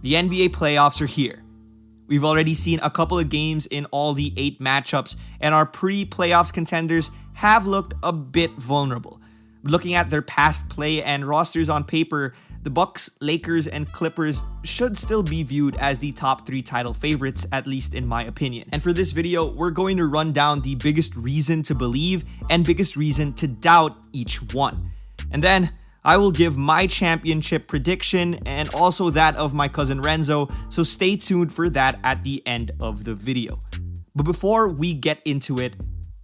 The NBA playoffs are here. We've already seen a couple of games in all the 8 matchups, and our pre-playoffs contenders have looked a bit vulnerable. Looking at their past play and rosters on paper, the Bucks, Lakers, and Clippers should still be viewed as the top 3 title favorites, at least in my opinion. And for this video, we're going to run down the biggest reason to believe and biggest reason to doubt each one. And then I will give my championship prediction and also that of my cousin Renzo, so stay tuned for that at the end of the video. But before we get into it,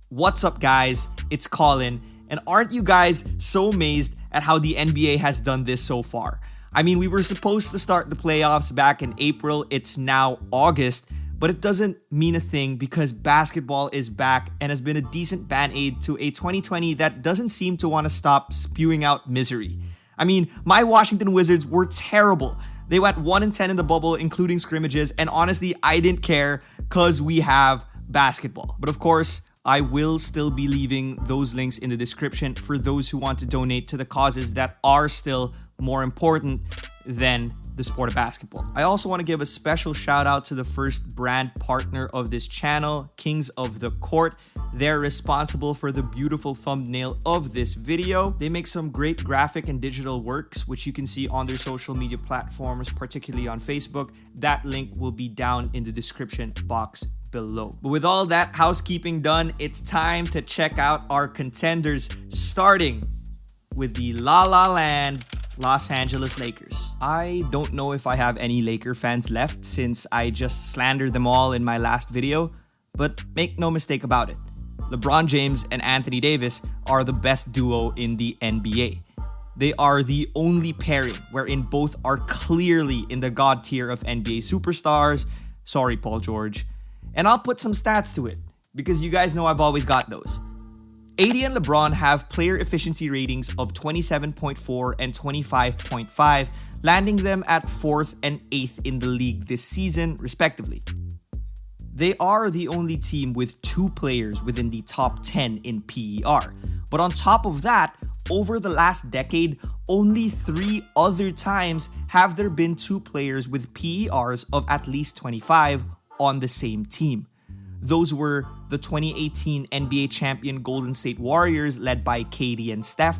what's up guys? It's Colin, and aren't you guys so amazed at how the NBA has done this so far? I mean, we were supposed to start the playoffs back in April, it's now August, but it doesn't mean a thing because basketball is back and has been a decent band-aid to a 2020 that doesn't seem to want to stop spewing out misery. I mean, my Washington Wizards were terrible. They went 1-10 in the bubble, including scrimmages, and honestly, I didn't care because we have basketball. But of course, I will still be leaving those links in the description for those who want to donate to the causes that are still more important than the sport of basketball. I also want to give a special shout out to the first brand partner of this channel, Kings of the Court. They're responsible for the beautiful thumbnail of this video. They make some great graphic and digital works, which you can see on their social media platforms, particularly on Facebook. That link will be down in the description box below. But with all that housekeeping done, it's time to check out our contenders, starting with the La La Land Los Angeles Lakers. I don't know if I have any Laker fans left since I just slandered them all in my last video, but make no mistake about it. LeBron James and Anthony Davis are the best duo in the NBA. They are the only pairing wherein both are clearly in the god tier of NBA superstars. Sorry, Paul George. And I'll put some stats to it, because you guys know I've always got those. AD and LeBron have player efficiency ratings of 27.4 and 25.5, landing them at 4th and 8th in the league this season, respectively. They are the only team with 2 players within the top 10 in PER. But on top of that, over the last decade, only 3 other times have there been 2 players with PERs of at least 25 on the same team. Those were the 2018 NBA champion Golden State Warriors led by KD and Steph,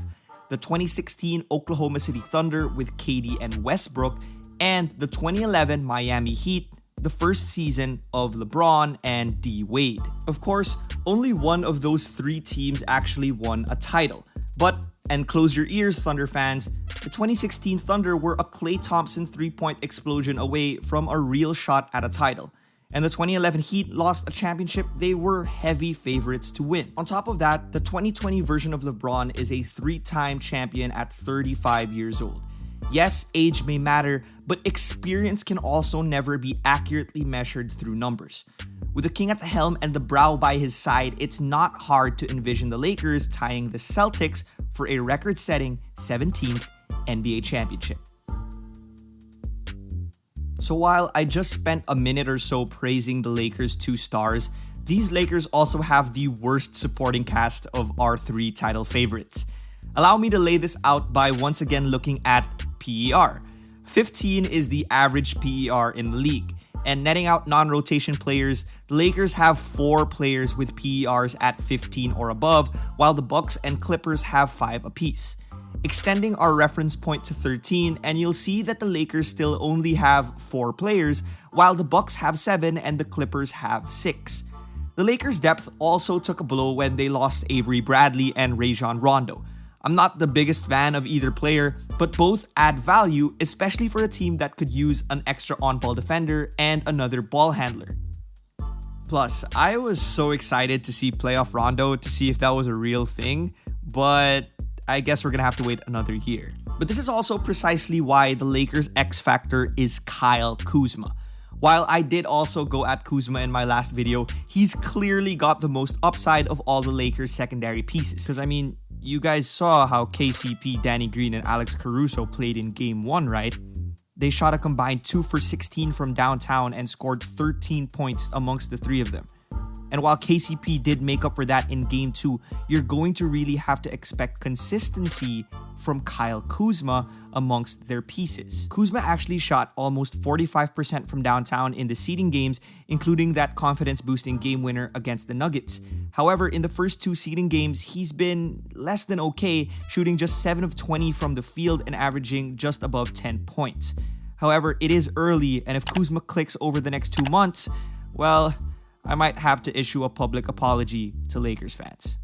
the 2016 Oklahoma City Thunder with KD and Westbrook, and the 2011 Miami Heat, the first season of LeBron and D. Wade. Of course, only one of those 3 teams actually won a title. But, and close your ears, Thunder fans, the 2016 Thunder were a Klay Thompson 3-point explosion away from a real shot at a title. And the 2011 Heat lost a championship they were heavy favorites to win. On top of that, the 2020 version of LeBron is a 3-time champion at 35 years old. Yes, age may matter, but experience can also never be accurately measured through numbers. With the king at the helm and the brow by his side, it's not hard to envision the Lakers tying the Celtics for a record-setting 17th NBA championship. So while I just spent a minute or so praising the Lakers' 2 stars, these Lakers also have the worst supporting cast of our 3 title favorites. Allow me to lay this out by once again looking at PER. 15 is the average PER in the league, and netting out non-rotation players, the Lakers have 4 players with PERs at 15 or above, while the Bucks and Clippers have 5 apiece. Extending our reference point to 13, and you'll see that the Lakers still only have 4 players, while the Bucks have 7 and the Clippers have 6. The Lakers' depth also took a blow when they lost Avery Bradley and Rajon Rondo. I'm not the biggest fan of either player, but both add value, especially for a team that could use an extra on-ball defender and another ball handler. Plus, I was so excited to see playoff Rondo to see if that was a real thing, but I guess we're gonna have to wait another year. But this is also precisely why the Lakers' X factor is Kyle Kuzma. While I did also go at Kuzma in my last video, he's clearly got the most upside of all the Lakers' secondary pieces. Because I mean, you guys saw how KCP, Danny Green, and Alex Caruso played in Game 1, right? They shot a combined 2 for 16 from downtown and scored 13 points amongst the 3 of them. And while KCP did make up for that in Game 2, you're going to really have to expect consistency from Kyle Kuzma amongst their pieces. Kuzma actually shot almost 45% from downtown in the seeding games, including that confidence-boosting game winner against the Nuggets. However, in the first 2 seeding games, he's been less than okay, shooting just 7 of 20 from the field and averaging just above 10 points. However, it is early, and if Kuzma clicks over the next 2 months, well, I might have to issue a public apology to Lakers fans.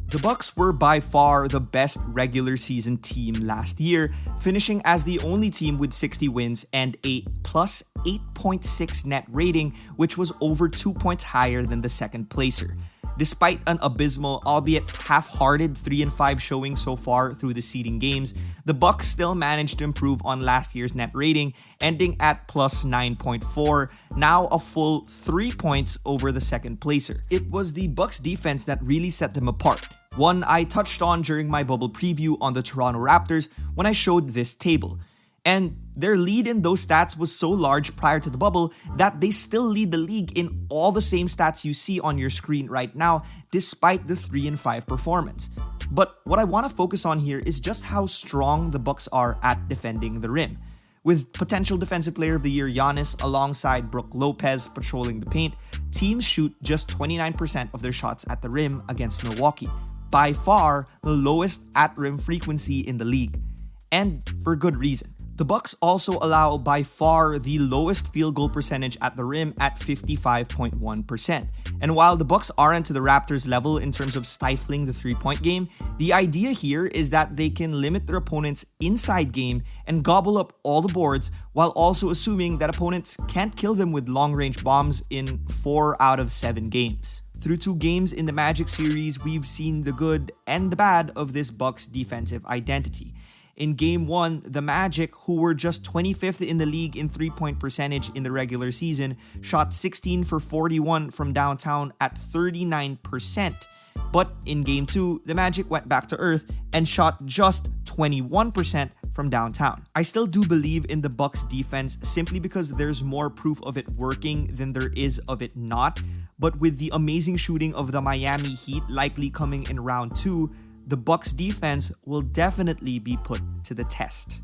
The Bucks were by far the best regular season team last year, finishing as the only team with 60 wins and a plus 8.6 net rating, which was over 2 points higher than the second placer. Despite an abysmal, albeit half-hearted 3-5 showing so far through the seeding games, the Bucks still managed to improve on last year's net rating, ending at plus 9.4, now a full 3 points over the second placer. It was the Bucks defense that really set them apart, one I touched on during my bubble preview on the Toronto Raptors when I showed this table. And their lead in those stats was so large prior to the bubble that they still lead the league in all the same stats you see on your screen right now, despite the 3-5 performance. But what I want to focus on here is just how strong the Bucks are at defending the rim. With potential Defensive Player of the Year Giannis alongside Brook Lopez patrolling the paint, teams shoot just 29% of their shots at the rim against Milwaukee, by far the lowest at-rim frequency in the league. And for good reason. The Bucks also allow by far the lowest field goal percentage at the rim at 55.1%. And while the Bucks aren't to the Raptors level in terms of stifling the three-point game, the idea here is that they can limit their opponent's inside game and gobble up all the boards while also assuming that opponents can't kill them with long-range bombs in 4 out of 7 games. Through 2 games in the Magic series, we've seen the good and the bad of this Bucks defensive identity. In Game 1, the Magic, who were just 25th in the league in three-point percentage in the regular season, shot 16 for 41 from downtown at 39%. But in Game 2, the Magic went back to earth and shot just 21% from downtown. I still do believe in the Bucks defense simply because there's more proof of it working than there is of it not. But with the amazing shooting of the Miami Heat likely coming in round 2, the Bucks defense will definitely be put to the test.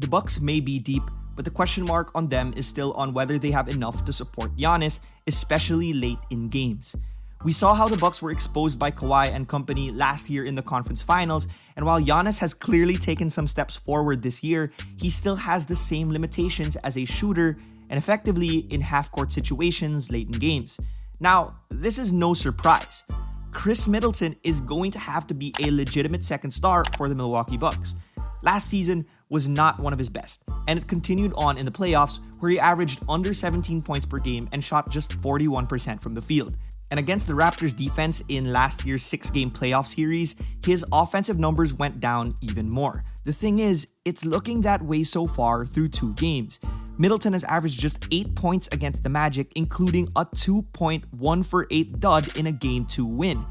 The Bucks may be deep, but the question mark on them is still on whether they have enough to support Giannis, especially late in games. We saw how the Bucks were exposed by Kawhi and company last year in the conference finals, and while Giannis has clearly taken some steps forward this year, he still has the same limitations as a shooter and effectively in half-court situations late in games. Now, this is no surprise. Chris Middleton is going to have to be a legitimate second star for the Milwaukee Bucks. Last season was not one of his best, and it continued on in the playoffs where he averaged under 17 points per game and shot just 41% from the field. And against the Raptors defense in last year's 6-game playoff series, his offensive numbers went down even more. The thing is, it's looking that way so far through 2 games. Middleton has averaged just 8 points against the Magic, including a 2.1-for-8 dud in a Game 2 win.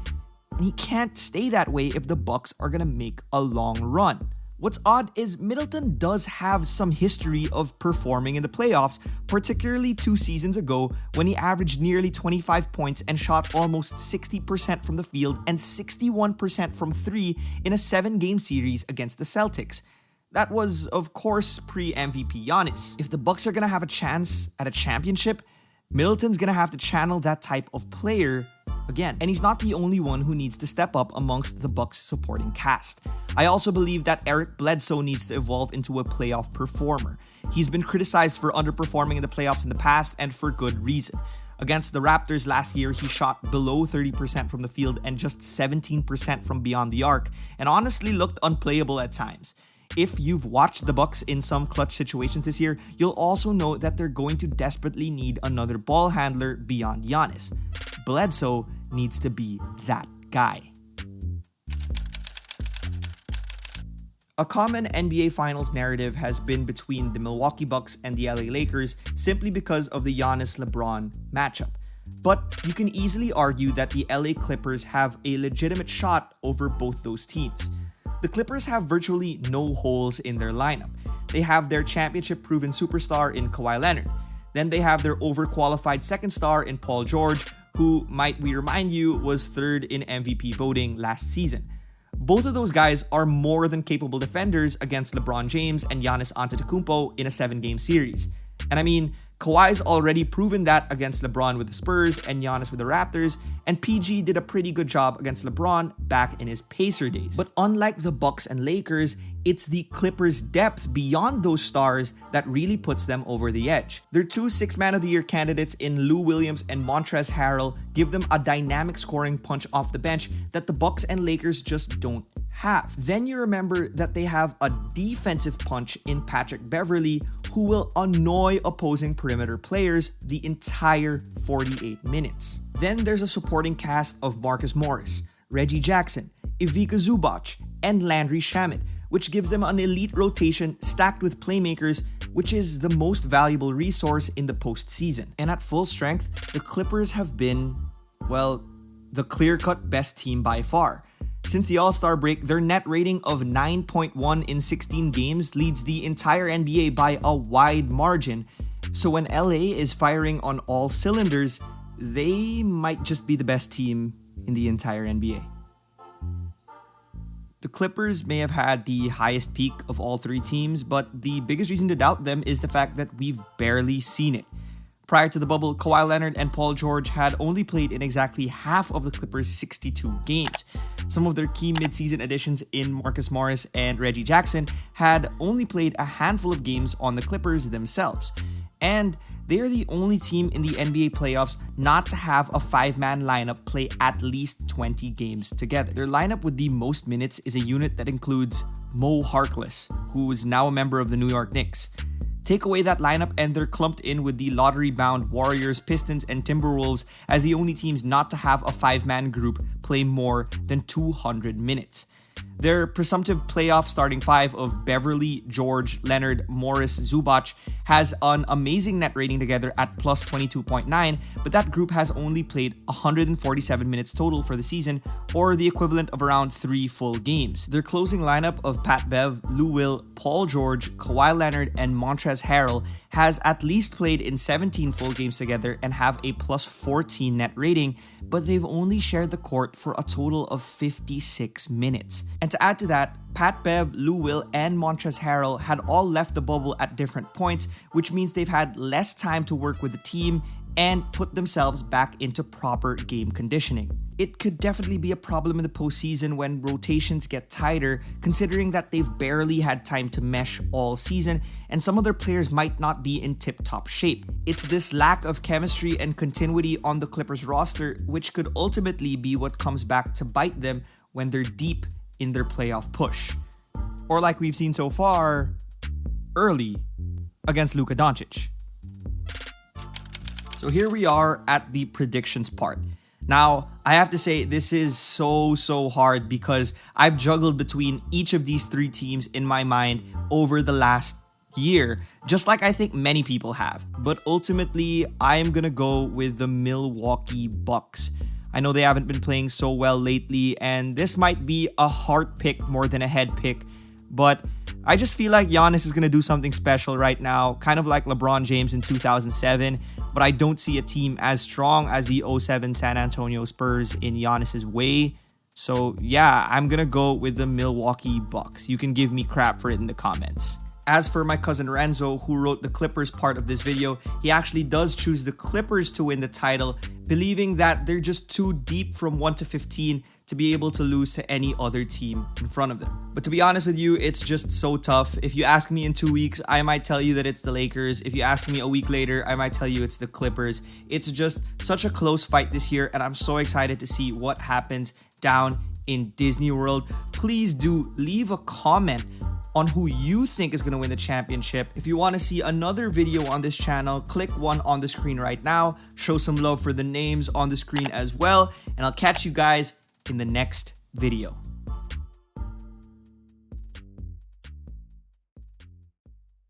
And he can't stay that way if the Bucks are gonna make a long run. What's odd is Middleton does have some history of performing in the playoffs, particularly 2 seasons ago when he averaged nearly 25 points and shot almost 60% from the field and 61% from 3 in a 7-game series against the Celtics. That was, of course, pre-MVP Giannis. If the Bucks are gonna have a chance at a championship, Middleton's gonna have to channel that type of player again. And he's not the only one who needs to step up amongst the Bucks supporting cast. I also believe that Eric Bledsoe needs to evolve into a playoff performer. He's been criticized for underperforming in the playoffs in the past, and for good reason. Against the Raptors last year, he shot below 30% from the field and just 17% from beyond the arc, and honestly looked unplayable at times. If you've watched the Bucks in some clutch situations this year, you'll also know that they're going to desperately need another ball handler beyond Giannis. Bledsoe needs to be that guy. A common NBA Finals narrative has been between the Milwaukee Bucks and the LA Lakers simply because of the Giannis-LeBron matchup. But you can easily argue that the LA Clippers have a legitimate shot over both those teams. The Clippers have virtually no holes in their lineup. They have their championship-proven superstar in Kawhi Leonard. Then they have their overqualified second star in Paul George, who, might we remind you, was third in MVP voting last season. Both of those guys are more than capable defenders against LeBron James and Giannis Antetokounmpo in a 7-game series. And I mean, Kawhi's already proven that against LeBron with the Spurs and Giannis with the Raptors, and PG did a pretty good job against LeBron back in his Pacer days. But unlike the Bucks and Lakers, it's the Clippers' depth beyond those stars that really puts them over the edge. Their two Sixth Man of the Year candidates in Lou Williams and Montrezl Harrell give them a dynamic scoring punch off the bench that the Bucks and Lakers just don't have. Then you remember that they have a defensive punch in Patrick Beverley, who will annoy opposing perimeter players the entire 48 minutes. Then there's a supporting cast of Marcus Morris, Reggie Jackson, Ivica Zubac, and Landry Shamet, which gives them an elite rotation stacked with playmakers, which is the most valuable resource in the postseason. And at full strength, the Clippers have been, well, the clear-cut best team by far. Since the All-Star break, their net rating of 9.1 in 16 games leads the entire NBA by a wide margin. So when LA is firing on all cylinders, they might just be the best team in the entire NBA. The Clippers may have had the highest peak of all three teams, but the biggest reason to doubt them is the fact that we've barely seen it. Prior to the bubble, Kawhi Leonard and Paul George had only played in exactly half of the Clippers' 62 games. Some of their key midseason additions in Marcus Morris and Reggie Jackson had only played a handful of games on the Clippers themselves. And they are the only team in the NBA playoffs not to have a 5-man lineup play at least 20 games together. Their lineup with the most minutes is a unit that includes Mo Harkless, who is now a member of the New York Knicks. Take away that lineup and they're clumped in with the lottery-bound Warriors, Pistons, and Timberwolves as the only teams not to have a 5-man group play more than 200 minutes. Their presumptive playoff starting five of Beverly, George, Leonard, Morris, Zubac has an amazing net rating together at plus 22.9, but that group has only played 147 minutes total for the season, or the equivalent of around 3 full games. Their closing lineup of Pat Bev, Lou Will, Paul George, Kawhi Leonard, and Montrezl Harrell has at least played in 17 full games together and have a plus 14 net rating, but they've only shared the court for a total of 56 minutes. And to add to that, Pat Bev, Lou Will, and Montrezl Harrell had all left the bubble at different points, which means they've had less time to work with the team and put themselves back into proper game conditioning. It could definitely be a problem in the postseason when rotations get tighter, considering that they've barely had time to mesh all season and some of their players might not be in tip-top shape. It's this lack of chemistry and continuity on the Clippers roster which could ultimately be what comes back to bite them when they're deep in their playoff push. Or like we've seen so far, early against Luka Doncic. So here we are at the predictions part. Now, I have to say this is so hard because I've juggled between each of these three teams in my mind over the last year, just like I think many people have. But ultimately, I'm gonna go with the Milwaukee Bucks. I know they haven't been playing so well lately, and this might be a heart pick more than a head pick, but I just feel like Giannis is going to do something special right now, kind of like LeBron James in 2007, but I don't see a team as strong as the 07 San Antonio Spurs in Giannis's way. So yeah, I'm going to go with the Milwaukee Bucks. You can give me crap for it in the comments. As for my cousin Renzo, who wrote the Clippers part of this video, he actually does choose the Clippers to win the title, believing that they're just too deep from 1 to 15 to be able to lose to any other team in front of them. But to be honest with you, it's just so tough. If you ask me in 2 weeks, I might tell you that it's the Lakers. If you ask me a week later, I might tell you it's the Clippers. It's just such a close fight this year, and I'm so excited to see what happens down in Disney World. Please do leave a comment on who you think is going to win the championship. If you want to see another video on this channel, click one on the screen right now. Show some love for the names on the screen as well. And I'll catch you guys in the next video.